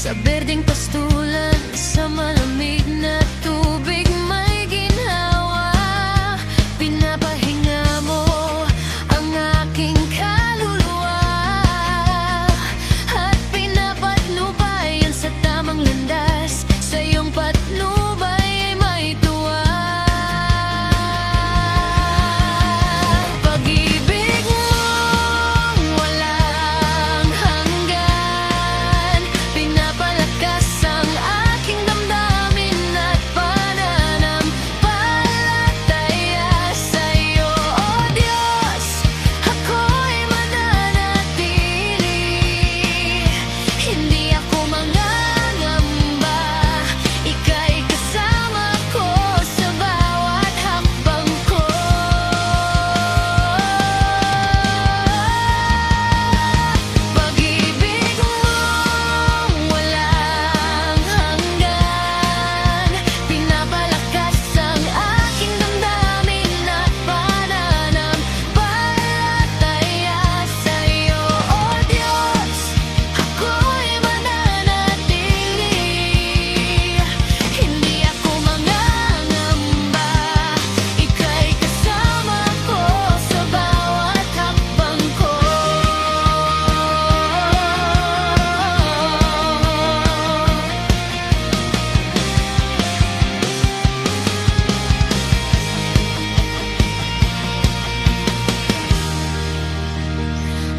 Sa berdeng pastulan, sa malamig na tubig may ginhawa. Pinapahinga mo ang aking kaluluwa at pinapatnubayan sa tamang landas. Sa iyong patnubay ay may tuwa. Pag-ibig mong walang hanggan, pinapalakas ang aking damdamin at pananampalataya sa iyo, O Diyos. Ako'y mananatili, hindi ako mangangamba. Ika'y kasama ko sa bawat hakbang ko. Pag-ibig mong walang hanggan, pinapalakas ang aking damdamin at pananampalataya sa iyo, O Diyos. Ako'y mananatili, hindi ako mangangamba. Ika'y kasama ko sa bawat hakbang ko.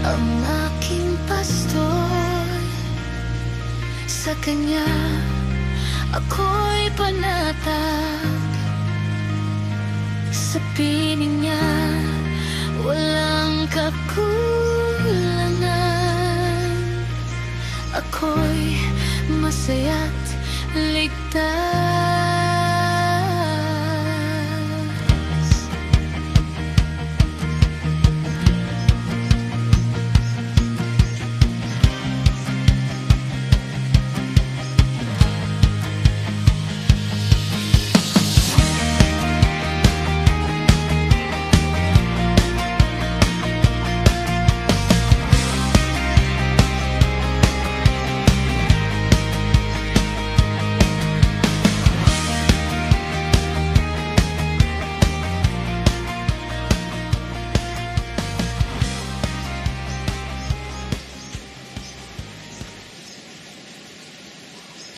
Ang aking pastor, sa kanya ako'y panatag. Sa piling niya walang kakulangan. Ako'y masaya't ligtas.